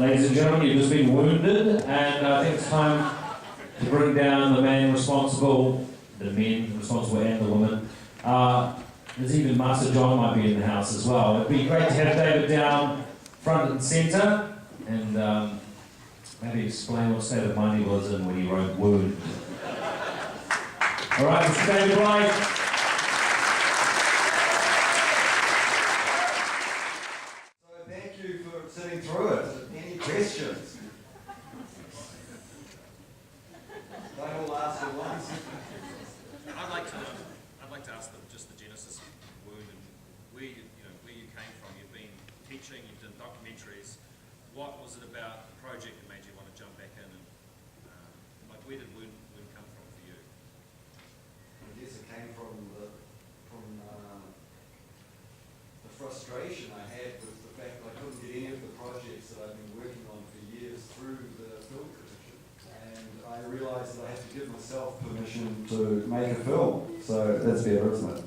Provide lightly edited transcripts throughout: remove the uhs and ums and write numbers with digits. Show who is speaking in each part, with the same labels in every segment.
Speaker 1: Ladies and gentlemen, you've just been wounded, and I think it's time to bring down the man responsible, the men responsible and the woman. There's even Master John might be in the house as well. It'd be great to have David down front and centre, and maybe explain what state of mind he was in when he wrote Wound. All right, Mr. David Blyth.
Speaker 2: Sitting through it. Any questions? Don't all ask at once.
Speaker 3: I'd like to ask them just the genesis of Wound and where you came from. You've been teaching, you've done documentaries. What was it about the project that made you want to jump back in? And where did Wound come from for you?
Speaker 2: I guess it came from the frustration I had with the fact that I couldn't get any of the projects that I've been working on for years through the film commission, and I realised that I had to give myself permission to make a film. So that's better, isn't it?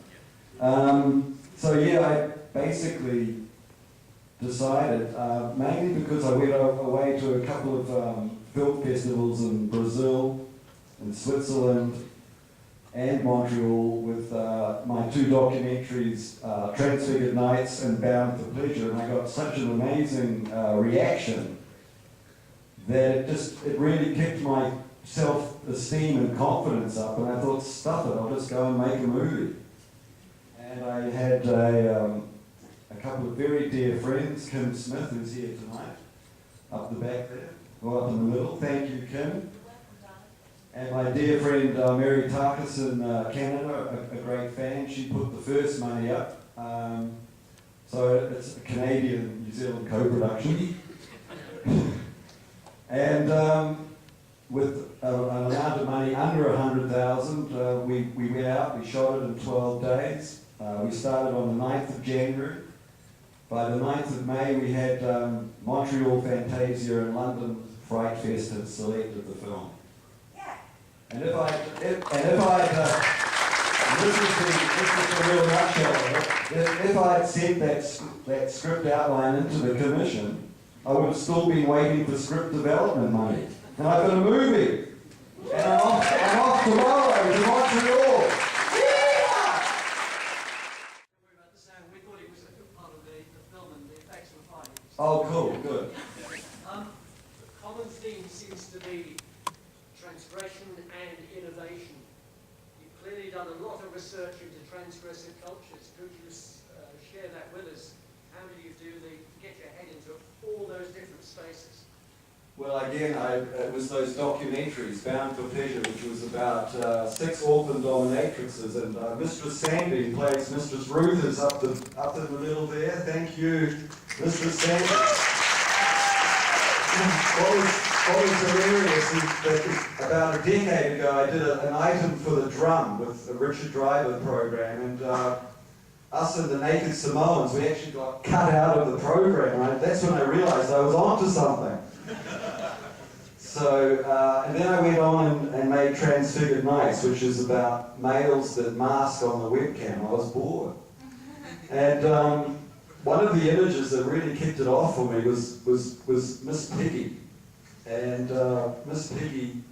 Speaker 2: So yeah, I basically decided, mainly because I went away to a couple of film festivals in Brazil, in Switzerland, and Montreal with my two documentaries, Transfigured Nights and Bound for Pleasure, and I got such an amazing reaction that it really kicked my self-esteem and confidence up, and I thought, stuff it, I'll just go and make a movie. And I had a couple of very dear friends, Kim Smith, who's here tonight, up the back there, or up in the middle. Thank you, Kim. And my dear friend Mary Tarkus in Canada, a great fan, she put the first money up. So it's a Canadian-New Zealand co-production. And with an amount of money under 100,000, we went out, we shot it in 12 days. We started on the 9th of January. By the 9th of May, we had Montreal Fantasia and London Fright Fest had selected the film. And this is the real nutshell of it, if I had sent that script outline into the commission, I would have still been waiting for script development money. And I've got a movie. And I'm off tomorrow to Montreal.
Speaker 4: We thought it was a good part of the film and the effects were fine.
Speaker 2: Oh, cool, good.
Speaker 4: The common theme seems to be transgression and innovation. You've clearly done a lot of research into transgressive cultures. Could you share that with us? How do you get your head into all those different spaces?
Speaker 2: Well, again, it was those documentaries, Bound for Pleasure, which was about 6 Auckland dominatrixes, and Mistress Sandy plays Mistress Ruth, who's up in the middle there. Thank you, Mistress Sandy. What was hilarious is that about a decade ago I did an item for the drum with the Richard Driver program, and us and the Naked Samoans, we actually got cut out of the program. That's when I realised I was onto something. So, and then I went on and made Transfigured Nights, which is about males that mask on the webcam. I was bored. And one of the images that really kicked it off for me was Miss Piggy. And Miss Piggy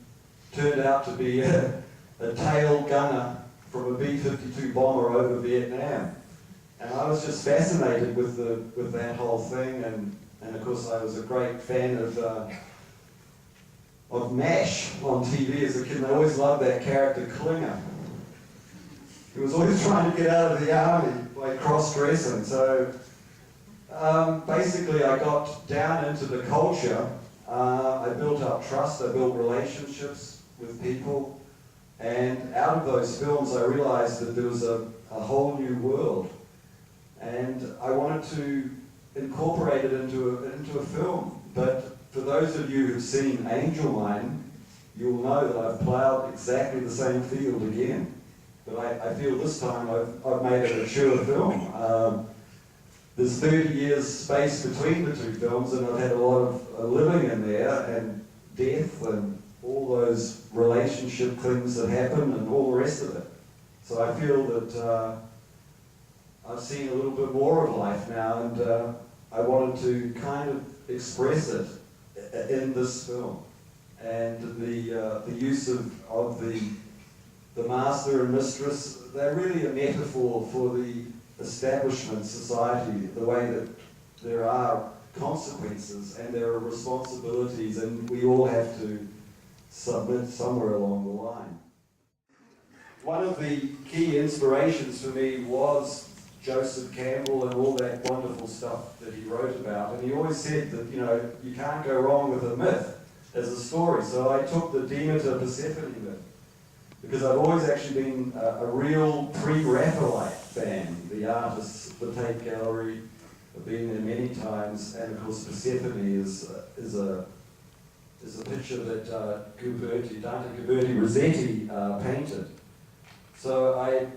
Speaker 2: turned out to be a tail gunner from a B-52 bomber over Vietnam. And I was just fascinated with that whole thing, and of course I was a great fan of MASH on TV as a kid, and I always loved that character Klinger. He was always trying to get out of the army by cross-dressing. So basically I got down into the culture. I built up trust, I built relationships with people, and out of those films I realized that there was a whole new world, and I wanted to incorporate it into a film. But for those of you who've seen Angel Mine, you'll know that I've ploughed exactly the same field again. But I feel this time I've made a mature film. There's 30 years space between the two films, and I've had a lot of living in there, and death, and all those relationship things that happen, and all the rest of it. So I feel that I've seen a little bit more of life now, and I wanted to kind of express it in this film. And the use of the master and mistress, they're really a metaphor for the establishment society, the way that there are consequences and there are responsibilities, and we all have to submit somewhere along the line. One of the key inspirations for me was Joseph Campbell and all that wonderful stuff that he wrote about, and he always said that, you know, you can't go wrong with a myth as a story. So I took the Demeter Persephone myth, because I've always actually been a real pre-Raphaelite fan. The artists, the Tate Gallery, I've been there many times, and of course Persephone is a picture that Dante Ghiberti Rossetti painted. So I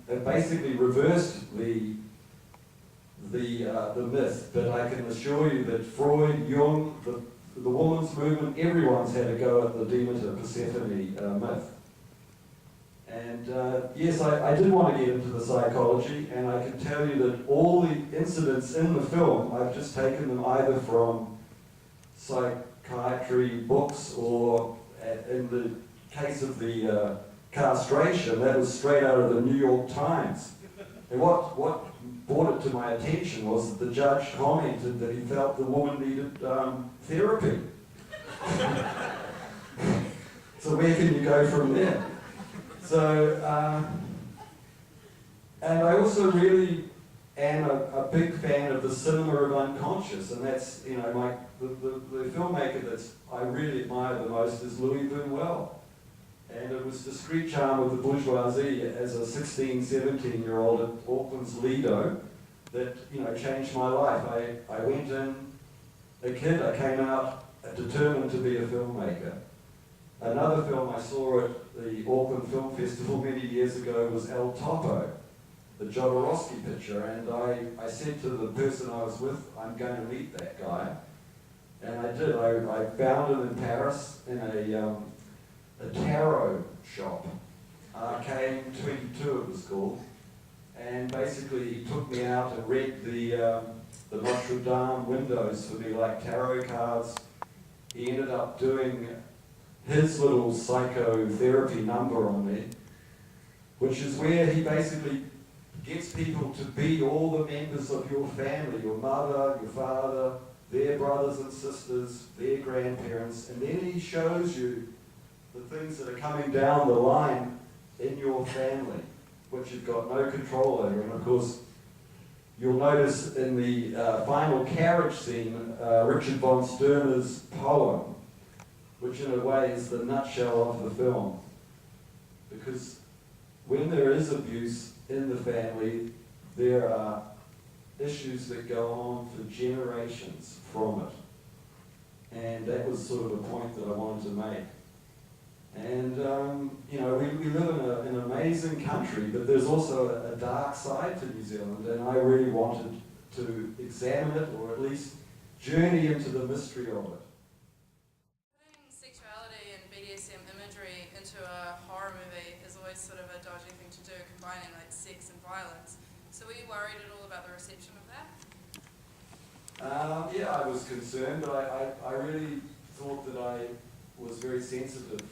Speaker 2: have basically reversed the myth, but I can assure you that Freud, Jung, the woman's movement, everyone's had a go at the Demeter Persephone myth. And yes, I did want to get into the psychology, and I can tell you that all the incidents in the film, I've just taken them either from psychiatry books, or in the case of the castration, that was straight out of the New York Times. And what brought it to my attention was that the judge commented that he felt the woman needed therapy. So where can you go from there? So, and I also really am a big fan of the cinema of unconscious, and that's, you know, the filmmaker that I really admire the most is Louis Buñuel. And it was The Street Charm of the Bourgeoisie as a 16, 17-year-old at Auckland's Lido that, you know, changed my life. I went in a kid, I came out determined to be a filmmaker. Another film I saw at the Auckland Film Festival many years ago was El Topo, the Jodorowsky picture, and I said to the person I was with, I'm going to meet that guy. And I did. I found him in Paris in a tarot shop, Arcane 22 it was called, and basically he took me out and read the Notre Dame windows for me like tarot cards. He ended up doing his little psychotherapy number on me, which is where he basically gets people to be all the members of your family, your mother, your father, their brothers and sisters, their grandparents, and then he shows you the things that are coming down the line in your family, which you've got no control over. And of course, you'll notice in the final carriage scene, Richard von Stirner's poem, which in a way is the nutshell of the film. Because when there is abuse in the family, there are issues that go on for generations from it. And that was sort of a point that I wanted to make. And, you know, we live in an amazing country, but there's also a dark side to New Zealand, and I really wanted to examine it, or at least journey into the mystery of it.
Speaker 5: Putting sexuality and BDSM imagery into a horror movie is always sort of a dodgy thing to do, combining like sex and violence. So were you worried at all about the reception of that?
Speaker 2: Yeah, I was concerned, but I really thought that I was very sensitive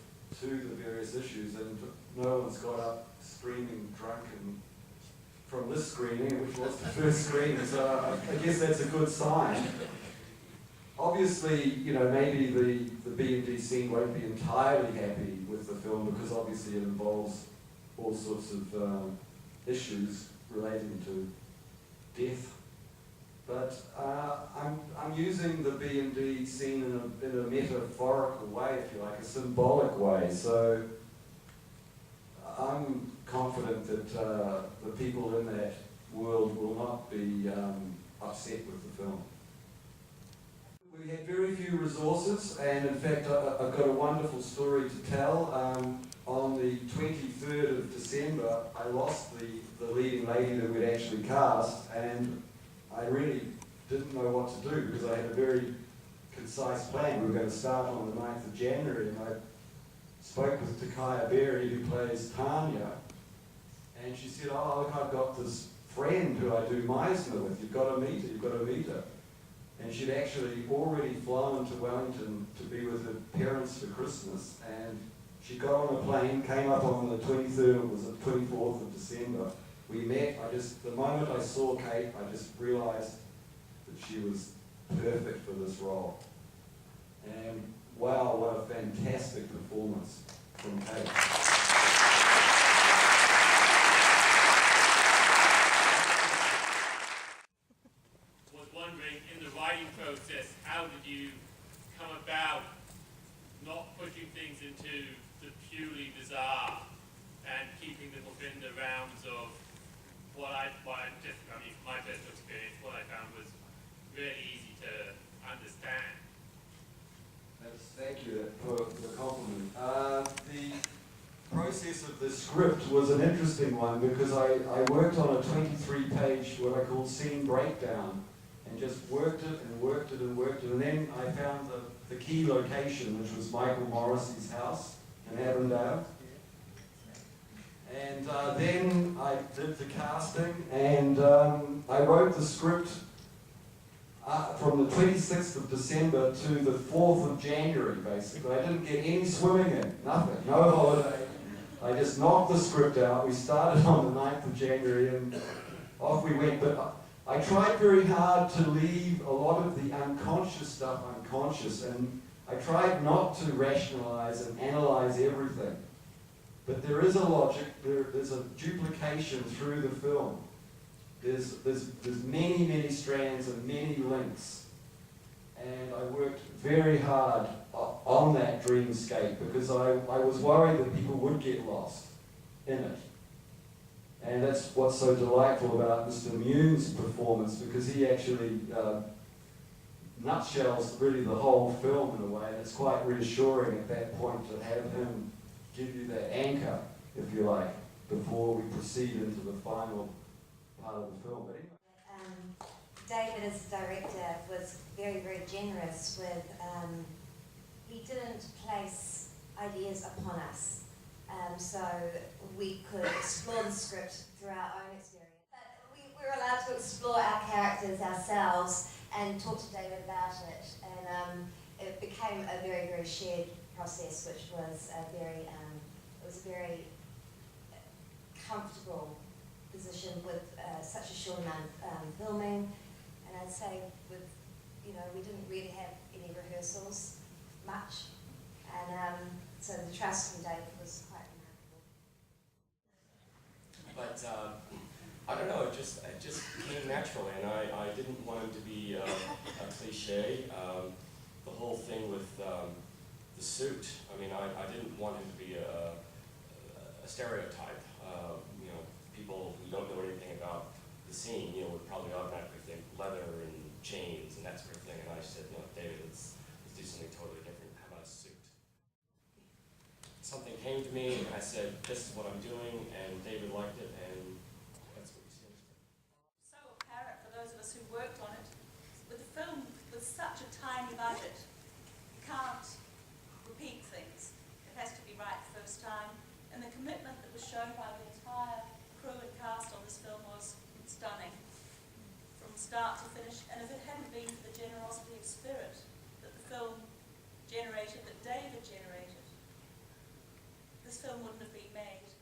Speaker 2: to the various issues, and no one's got up screaming drunken from this screening, which was the first screening, so I guess that's a good sign. Obviously, you know, maybe the B&D scene won't be entirely happy with the film, because obviously it involves all sorts of issues relating to death. But I'm using the B&D scene in a metaphorical way, if you like, a symbolic way. So I'm confident that the people in that world will not be upset with the film. We had very few resources, and in fact I've got a wonderful story to tell. On the 23rd of December, I lost the leading lady that we'd actually cast, and I really didn't know what to do, because I had a very concise plan. We were going to start on the 9th of January, and I spoke with Takaya Berry, who plays Tanya, and she said, oh, look, I've got this friend who I do Meisner with. You've got to meet her, you've got to meet her. and she'd actually already flown to Wellington to be with her parents for Christmas, and she got on a plane, came up on the 23rd, it was the 24th of December. We met, the moment I saw Kate, I just realised that she was perfect for this role. And wow, what a fantastic performance from Kate.
Speaker 6: Was wondering, in the writing process, how did you come about not pushing things into the purely bizarre and keeping them within the realms of my personal experience, what I found was really easy to understand.
Speaker 2: Thank you for the compliment. The process of the script was an interesting one because I worked on a 23-page, what I call scene breakdown, and just worked it and worked it and worked it, and then I found the key location, which was Michael Morrissey's house in Avondale. And then I did the casting, and I wrote the script from the 26th of December to the 4th of January, basically. I didn't get any swimming in, nothing, no holiday. I just knocked the script out. We started on the 9th of January, and off we went. But I tried very hard to leave a lot of the unconscious stuff unconscious, and I tried not to rationalize and analyze everything. But there is a logic, there's a duplication through the film. There's many, many strands and many links. And I worked very hard on that dreamscape because I was worried that people would get lost in it. And that's what's so delightful about Mr. Mune's performance, because he actually nutshells really the whole film in a way. And it's quite reassuring at that point to have him give you that anchor, if you like, before we proceed into the final part of the film. But anyway.
Speaker 7: David, as director, was very, very generous with, he didn't place ideas upon us, so we could explore the script through our own experience. But we were allowed to explore our characters ourselves and talk to David about it, and it became a very, very shared process, which was a very comfortable position with such a short amount of filming. And I'd say we didn't really have any rehearsals, much. And so the trust from David was quite remarkable.
Speaker 8: But I don't know, it just came naturally, and I didn't want him to be a cliche. The whole thing with the suit, I mean, I didn't want him to be a stereotype. People who don't know anything about the scene, would probably automatically think leather and chains and that sort of thing. And I said, no, David, let's do something totally different. How about a suit? Something came to me, and I said, this is what I'm doing, and David liked it, and that's what you see.
Speaker 9: So apparent for those of us who worked on it, with a film with such a tiny budget, you can't repeat things. It has to be right the first time, and the commitment that was shown by the entire crew and cast on this film was stunning, from start to finish. And if it hadn't been for the generosity of spirit that the film generated, that David generated, this film wouldn't have been made.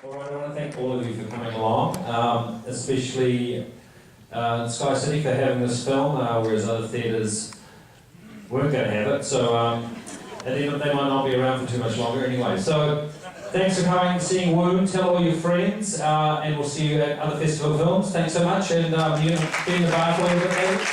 Speaker 1: All right, I want to thank all of you for coming along, especially Sky City for having this film, whereas other theatres weren't going to have it. So they might not be around for too much longer anyway. So thanks for coming, seeing Wound. Tell all your friends, and we'll see you at other festival films. Thanks so much, and you can be in the bar for a little bit later.